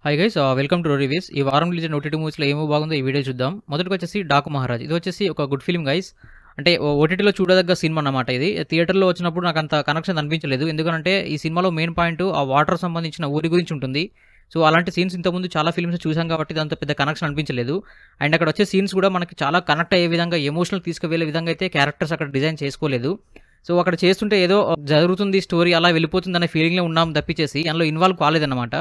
Hi guys welcome two reviews. ఈ వారం release అయిన ఓటీటీ మూవీస్లో ఏమో బాగుందో ఈ వీడియో చూద్దాం. మొదటికి వచ్చేసి డాకు మహారాజ్. ఇది వచ్చేసి ఒక గుడ్ ఫిల్మ్ గైస్. అంటే ఓటీటీలో చూడదగ్గ సినిమా అన్నమాట ఇది. థియేటర్లో వచ్చినప్పుడు నాకు అంత కనెక్షన్ అనిపించలేదు. ఎందుకంటే ఈ సినిమాలో మెయిన్ పాయింట్ ఆ వాటర్ సంబంధించిన ఊరి గురించి ఉంటుంది. సో అలాంటి సీన్స్ ఇంతకుముందు చాలా ఫిల్మ్స్ చూసాం కాబట్టి దాంతో పెద్ద కనెక్షన్ అనిపించలేదు. అండ్ అక్కడ వచ్చే సీన్స్ కూడా మనకి చాలా కనెక్ట్ అయ్యే విధంగా ఎమోషనల్ తీసుకువెళ్ళే విధంగా అయితే క్యారెక్టర్స్ అక్కడ డిజైన్ చేసుకోలేదు. సో అక్కడ చేస్తుంటే ఏదో జరుగుతుంది స్టోరీ అలా వెళ్ళిపోతుంది అనే ఫీలింగ్లో ఉన్నాం తప్పించేసి అందులో ఇన్వాల్వ్ కాలేదన్నమాట.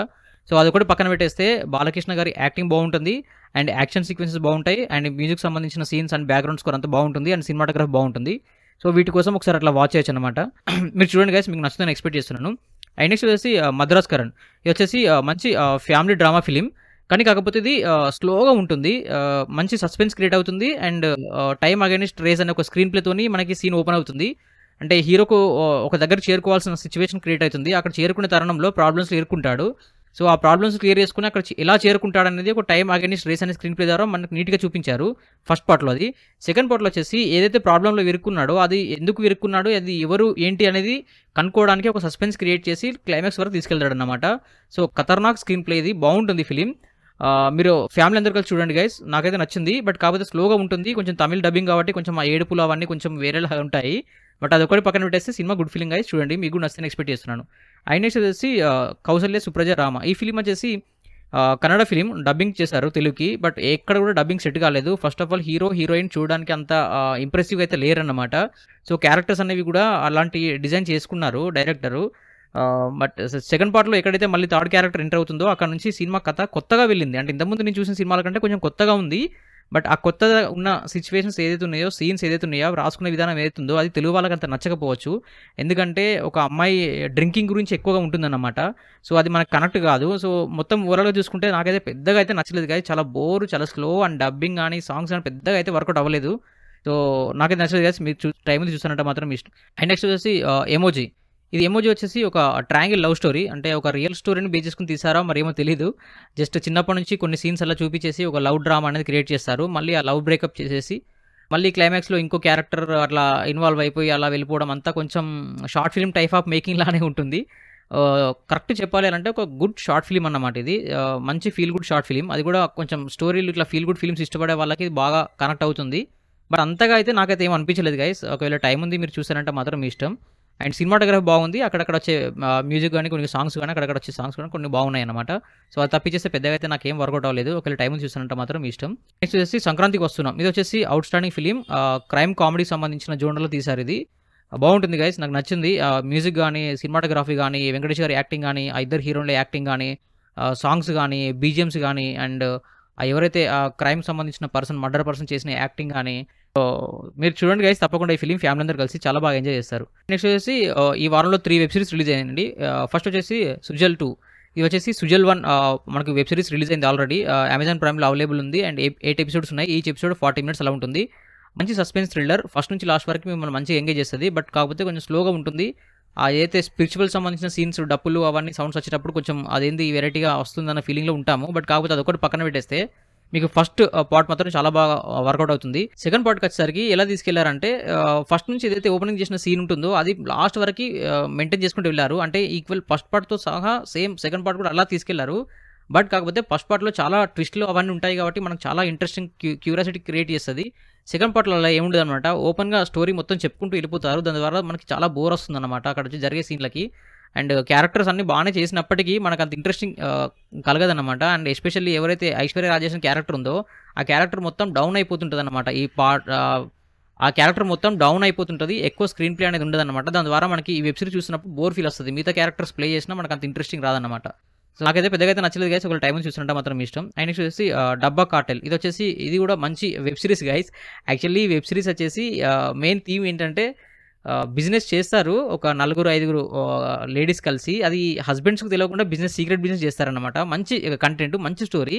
సో అదొకటి పక్కన పెట్టేస్తే బాలకృష్ణ గారి యాక్టింగ్ బాగుంటుంది అండ్ యాక్షన్ సీక్వెన్సెస్ బాగుంటాయి అండ్ మ్యూజిక్ సంబంధించిన సీన్స్ అండ్ బ్యాక్గ్రౌండ్ స్కోర్ అంతా బాగుంటుంది అండ్ సినిమాటోగ్రఫీ బాగుంటుంది. సో వీటి కోసం ఒకసారి అట్లా వాచ్ చేయొచ్చు అనమాట. మీరు చూడండి గైస్, మీకు నచ్చుతుందని ఎక్స్పెక్ట్ చేస్తున్నాను. అండ్ నెక్స్ట్ వచ్చేసి మద్రాస్ కరణ్. ఇది వచ్చేసి మంచి ఫ్యామిలీ డ్రామా ఫిలిం, కానీ కాకపోతే ఇది స్లోగా ఉంటుంది. మంచి సస్పెన్స్ క్రియేట్ అవుతుంది అండ్ టైమ్ అగైనెస్ట్ రేస్ అనే ఒక స్క్రీన్ ప్లేతోని మనకి సీన్ ఓపెన్ అవుతుంది. అంటే హీరోకు ఒక దగ్గర చేరుకోవాల్సిన సిచ్యువేషన్ క్రియేట్ అవుతుంది. అక్కడ చేరుకునే తరుణంలో ప్రాబ్లమ్స్ ఎదుర్కొంటాడు. సో ఆ ప్రాబ్లమ్స్ క్లియర్ చేసుకుని అక్కడ ఎలా చేరుకుంటాడనేది ఒక టైమ్ అగైనెస్ట్ రేస్ అనే స్క్రీన్ ప్లే ద్వారా మనకు నీట్గా చూపించారు ఫస్ట్ పార్ట్లో. అది సెకండ్ పార్ట్లో వచ్చేసి ఏదైతే ప్రాబ్లంలో విరుక్కున్నాడో అది ఎందుకు విరుక్కున్నాడో అది ఎవరు ఏంటి అనేది కనుక్కోవడానికి ఒక సస్పెన్స్ క్రియేట్ చేసి క్లైమాక్స్ వరకు తీసుకెళ్తాడు అన్నమాట. సో ఖతర్నాక్ స్క్రీన్ ప్లే, ఇది బాగుంటుంది ఫిలిం. మీరు ఫ్యామిలీ అందరు కలిసి చూడండి గైస్, నాకైతే నచ్చింది. బట్ కాకపోతే స్లోగా ఉంటుంది, కొంచెం తమిళ్ డబ్బింగ్ కాబట్టి కొంచెం ఆ ఏడుపులు అవన్నీ కొంచెం వేరేలా ఉంటాయి. బట్ అదొకటి పక్కన పెట్టేస్తే సినిమా గుడ్ ఫీలింగ్ గైస్, చూడండి, మీకు కూడా నచ్చుతుంది ఎక్స్పెక్ట్ చేస్తున్నాను. అండ్ నెక్స్ట్ వచ్చేసి కౌసల్య సుప్రజ రామ. ఈ ఫిలిం వచ్చేసి కన్నడ ఫిలిం డబ్బింగ్ చేశారు తెలుగుకి, బట్ ఎక్కడ కూడా డబ్బింగ్ సెట్ కాలేదు. First of all hero heroine చూడడానికి అంత ఇంప్రెసివ్గా అయితే లేరన్నమాట. సో క్యారెక్టర్స్ అనేవి కూడా అలాంటి డిజైన్ చేసుకున్నారు డైరెక్టరు. బట్ సెకండ్ పార్ట్లో ఎక్కడైతే మళ్ళీ థర్డ్ క్యారెక్టర్ ఎంటర్ అవుతుందో అక్కడ నుంచి సినిమా కథ కొత్తగా వెళ్ళింది. అంటే ఇంతకుముందు నేను చూసిన సినిమాల కంటే కొంచెం కొత్తగా ఉంది. బట్ ఆ కొత్తగా ఉన్న సిచ్యువేషన్స్ ఏదైతే ఉన్నాయో, సీన్స్ ఏదైతే ఉన్నాయో, రాసుకునే విధానం ఏదైతుందో అది తెలుగు వాళ్ళకి అంత నచ్చకపోవచ్చు. ఎందుకంటే ఒక అమ్మాయి డ్రింకింగ్ గురించి ఎక్కువగా ఉంటుందన్నమాట. సో అది మనకు కనెక్ట్ కాదు. సో మొత్తం ఓవరాల్గా చూసుకుంటే నాకైతే పెద్దగా అయితే నచ్చలేదు కానీ చాలా బోర్, చాలా స్లో అండ్ డబ్బింగ్ కానీ సాంగ్స్ కానీ పెద్దగా అయితే వర్కౌట్ అవ్వలేదు. సో నాకైతే నచ్చలేదు కానీ మీరు టైం చూస్తున్నట్టు మాత్రం ఇష్టం. అండ్ నెక్స్ట్ వచ్చేసి ఎమోజీ. ఇది ఎమోజీ వచ్చేసి ఒక ట్రయాంగిల్ లవ్ స్టోరీ, అంటే ఒక రియల్ స్టోరీని బేస్ చేసుకుని తీసారా మరి ఏమో తెలీదు. జస్ట్ చిన్నప్పటి నుంచి కొన్ని సీన్స్ అలా చూపించేసి ఒక లవ్ డ్రామా అనేది క్రియేట్ చేస్తారు. మళ్ళీ ఆ లవ్ బ్రేకప్ చేసేసి మళ్ళీ క్లైమాక్స్లో ఇంకో క్యారెక్టర్ అట్లా ఇన్వాల్వ్ అయిపోయి అలా వెళ్ళిపోవడం అంతా కొంచెం short film type of making లానే ఉంటుంది. కరెక్ట్ చెప్పాలి అంటే ఒక గుడ్ షార్ట్ ఫిల్మ్ అన్నమాట ఇది. మంచి ఫీల్ గుడ్ షార్ట్ ఫిల్మ్, అది కూడా కొంచెం స్టోరీలు ఇట్లా ఫీల్ గుడ్ ఫిల్మ్స్ ఇష్టపడే వాళ్ళకి ఇది బాగా కనెక్ట్ అవుతుంది. బట్ అంతగా అయితే నాకైతే ఏం అనిపించలేదు గైస్. ఒకవేళ టైం ఉంది మీరు చూసారంటే మాత్రం మీ ఇష్టం. అండ్ సినిమాటోగ్రఫీ బాగుంది, అక్కడక్కడ వచ్చే మ్యూజిక్ కానీ కొన్ని సాంగ్స్ కానీ అక్కడక్కడ వచ్చే సాంగ్స్ కానీ కొన్ని బాగున్నాయి అనమాట. సో అది తప్పించేస్తే పెద్దగా అయితే నాకేం వర్కౌట్ అవ్వలేదు. ఒకవేళ టైం చూసానంటే మాత్రం మీ ఇష్టం. నెక్స్ట్ వచ్చేసి సంక్రాంతికి వస్తున్నాం. ఇది వచ్చేసి out standing film, crime comedy సంబంధించిన జోనర్లో తీశారు. ఇది బాగుంటుంది గైస్, నాకు నచ్చింది. మ్యూజిక్ కానీ సినిమాటోగ్రఫీ కానీ వెంకటేష్ గారి యాక్టింగ్ కానీ ఆ ఇద్దరు హీరోల యాక్టింగ్ కానీ సాంగ్స్ కానీ బీజిఎమ్స్ కానీ అండ్ ఎవరైతే ఆ క్రైమ్ సంబంధించిన మర్డర్ పర్సన్ చేసిన యాక్టింగ్ కానీ మీరు చూడండి గైస్, తప్పకుండా ఈ ఫిలిం ఫ్యామిలీ అందరూ కలిసి చాలా బాగా ఎంజాయ్ చేస్తారు. నెక్స్ట్ వచ్చేసి ఈ వారంలో 3 వెబ్ సిరీస్ రిలీజ్ అయ్యాయండి. ఫస్ట్ వచ్చేసి సుజల్ 2, ఇది వచ్చేసి సుజల్ 1 మనకు వెబ్ సిరీస్ రిలీజ్ అయింది ఆల్రెడీ. అమెజాన్ ప్రైమ్లో అవైలబుల్ ఉంది అండ్ 8 ఎపిసోడ్స్ ఉన్నాయి. ఈచ్ ఎపిసోడ్ 40 మినిట్స్ అలా ఉంటుంది. మంచి సస్పెన్స్ థ్రిల్లర్, ఫస్ట్ నుంచి లాస్ట్ వరకు మిమ్మల్ని మంచిగా ఎంగేజ్ చేస్తుంది. బట్ కాకపోతే కొంచెం స్లోగా ఉంటుంది. ఏదైతే స్పిరిచువల్ సంబంధించిన సీన్స్ డప్పులు అవన్నీ సౌండ్స్ వచ్చేటప్పుడు కొంచెం అదేంది వెరైటీగా వస్తుందన్న ఫీలింగ్లో ఉంటాము. బట్ కాకపోతే అదొకటి పక్కన పెట్టేస్తే మీకు ఫస్ట్ పార్ట్ మాత్రం చాలా బాగా వర్కౌట్ అవుతుంది. సెకండ్ పార్ట్కి వచ్చేసరికి ఎలా తీసుకెళ్లారంటే ఫస్ట్ నుంచి ఏదైతే ఓపెనింగ్ చేసిన సీన్ ఉంటుందో అది లాస్ట్ వరకు మెయింటైన్ చేసుకుంటూ వెళ్ళారు. అంటే ఈక్వల్ ఫస్ట్ పార్ట్తో సహా సేమ్ సెకండ్ పార్ట్ కూడా అలా తీసుకెళ్లారు. బట్ కాకపోతే ఫస్ట్ పార్ట్లో చాలా ట్విస్ట్లు అవన్నీ ఉంటాయి కాబట్టి మనకు చాలా ఇంట్రెస్టింగ్ క్యూరియాసిటీ క్రియేట్ చేస్తుంది. సెకండ్ పార్ట్లో అలా ఏముండదు అనమాట. ఓపెన్గా స్టోరీ మొత్తం చెప్పుకుంటూ వెళ్ళిపోతారు. దాని ద్వారా మనకి చాలా బోర్ వస్తుంది అనమాట అక్కడ వచ్చి జరిగే సీన్లకి. అండ్ క్యారెక్టర్స్ అన్ని బాగానే చేసినప్పటికీ మనకు అంత ఇంట్రెస్టింగ్ కలగదన్నమాట. అండ్ ఎస్పెషల్లీ ఎవరైతే ఐశ్వర్య రాజేషన్ క్యారెక్టర్ ఉందో ఆ క్యారెక్టర్ మొత్తం డౌన్ అయిపోతుంటుంది అనమాట. ఈ పార్ట్ ఆ క్యారెక్టర్ మొత్తం డౌన్ అయిపోతుంటుంది, ఎక్కువ స్క్రీన్ ప్లే అనేది ఉండదన్నమాట. దాని ద్వారా మనకి ఈ వెబ్ సిరీస్ చూసినప్పుడు బోర్ ఫీల్ వస్తుంది. మిగతా క్యారెక్టర్స్ ప్లే చేసినా మనకు అంత ఇంట్రెస్టింగ్ రాదన్నమాట. సో నాకైతే పెద్దగా అయితే నచ్చలేదు గైస్, ఒక టైం చూసినట్టు మాత్రం ఇష్టం. అండ్ నెక్స్ట్ వచ్చేసి డబ్బా కార్టెల్. ఇది వచ్చేసి ఇది కూడా మంచి web series guys. Actually web series వచ్చేసి మెయిన్ థీమ్ ఏంటంటే బిజినెస్ చేస్తారు ఒక 4-5 లేడీస్ కలిసి. అది హస్బెండ్స్కి తెలియకుండా సీక్రెట్ బిజినెస్ చేస్తారనమాట. మంచి కంటెంట్, మంచి స్టోరీ.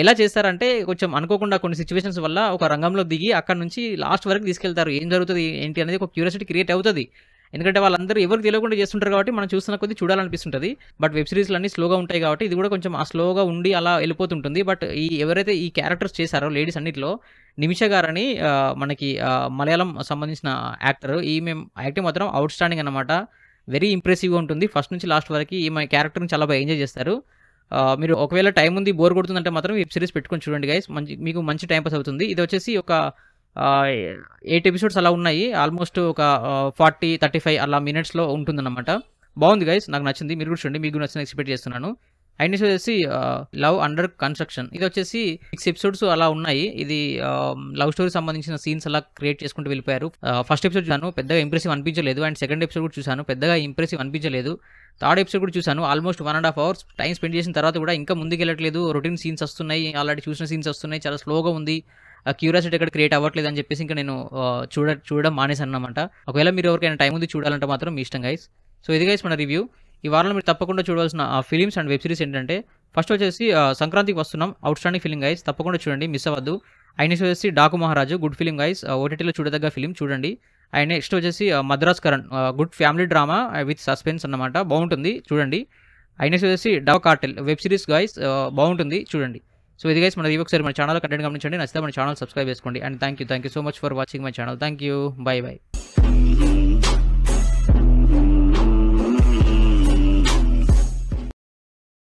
ఎలా చేస్తారంటే కొంచెం అనుకోకుండా కొన్ని సిచ్యువేషన్స్ వల్ల ఒక రంగంలో దిగి అక్కడ నుంచి లాస్ట్ వరకు తీసుకెళ్తారు. ఏం జరుగుతుంది ఏంటి అనేది ఒక క్యూరియాసిటీ క్రియేట్ అవుతుంది. ఎందుకంటే వాళ్ళందరూ ఎవరికి తెలియకుండా చేస్తుంటారు కాబట్టి మనం చూస్తున్న కొద్దీ చూడాలనిపిస్తుంటుంది. బట్ వెబ్ సిరీస్లు అన్నీ స్లోగా ఉంటాయి కాబట్టి ఇది కూడా కొంచెం ఆ స్లోగా ఉండి అలా వెళ్ళిపోతుంటుంది. బట్ ఎవరైతే ఈ క్యారెక్టర్స్ చేశారో లేడీస్ అన్నింటిలో నిమిష గారని మనకి మలయాళం సంబంధించిన యాక్టర్, ఈమె యాక్టింగ్ మాత్రం అవుట్ స్టాండింగ్ అనమాట. వెరీ ఇంప్రెసివ్గా ఉంటుంది. ఫస్ట్ నుంచి లాస్ట్ వరకు ఈమె క్యారెక్టర్ని చాలా బాగా ఎంజాయ్ చేస్తారు. మీరు ఒకవేళ టైం ఉంది, బోర్ కొడుతుందంటే మాత్రం వెబ్ సిరీస్ పెట్టుకొని చూడండి గైస్. మీకు మంచి టైం పాస్ అవుతుంది. ఇది వచ్చేసి ఒక 8 ఎపిసోడ్స్ అలా ఉన్నాయి. ఆల్మోస్ట్ ఒక 40, 35 అలా మినిట్స్‌లో ఉంటుందన్నమాట. బాగుంది గైస్, నాకు నచ్చింది. మీరు కూడా చూడండి, మీకు కూడా నచ్చిందని ఎక్స్‌పెక్ట్ చేస్తున్నాను. అండ్ నెక్స్ట్ వచ్చేసి లవ్ అండర్ కన్‌స్ట్రక్షన్. ఇది వచ్చేసి 6 ఎపిసోడ్స్ అలా ఉన్నాయి. ఇది లవ్ స్టోరీకి సంబంధించిన సీన్స్ అలా క్రియేట్ చేసుకుంటూ వెళ్ళిపోయారు. ఫస్ట్ ఎపిసోడ్ చూసాను, పెద్దగా ఇంప్రెసివ్ అనిపించలేదు. అండ్ సెకండ్ ఎపిసోడ్ కూడా చూసాను, పెద్దగా ఇంప్రెసివ్ అనిపించలేదు. థర్డ్ ఎపిసోడ్ కూడా చూసాను. ఆల్మోస్ట్ 1.5 అవర్స్ టైం స్పెండ్ చేసిన తర్వాత కూడా ఇంకా ముందుకెళ్ళట్లేదు. రొటీన్ సీన్స్ వస్తున్నాయి, ఆల్రెడీ చూసిన సీన్స్ వస్తున్నాయి, చాలా స్లోగా ఉంది. క్యూరియాసిటీ ఎక్కడ క్రియేట్ అవ్వట్లేదు అని చెప్పేసి ఇంకా నేను చూడడం మానేశాను అన్నమాట. ఒకవేళ మీరు ఎవరికైనా టైం ఉంది చూడాలంటే మాత్రం మీ ఇష్టం గైస్. సో ఇది గైస్ మన రివ్యూ. ఈ వారంలో మీరు తప్పకుండా చూడవలసిన ఫిలిమ్స్ అండ్ వెబ్ సిరీస్ ఏంటంటే, ఫస్ట్ వచ్చేసి సంక్రాంతికి వస్తున్నాం, అవుట్ స్టాండింగ్ ఫిలిం గైస్, తప్పకుండా చూడండి, మిస్ అవ్వద్దు. అండ్ నెక్స్ట్ వచ్చేసి డాకు మహారాజు, గుడ్ ఫిలిం గైస్, ఓటీటీలో చూడదగ్గ ఫిలిం, చూడండి. అండ్ నెక్స్ట్ వచ్చేసి Madraskaaran, good family drama with suspense అన్నమాట, బాగుంటుంది, చూడండి. అండ్ నెక్స్ట్ వచ్చేసి dark cartel web series guys, బాగుంటుంది, చూడండి. సో ఇది గైస్ మన రివ్యూ. ఒకసారి మన ఛానల్ కంటెంట్ గమనించండి, నచ్చితే మన ఛానల్ సబ్స్క్రైబ్ చేసుకోండి. And thank you so much for watching my channel. Thank you, by by.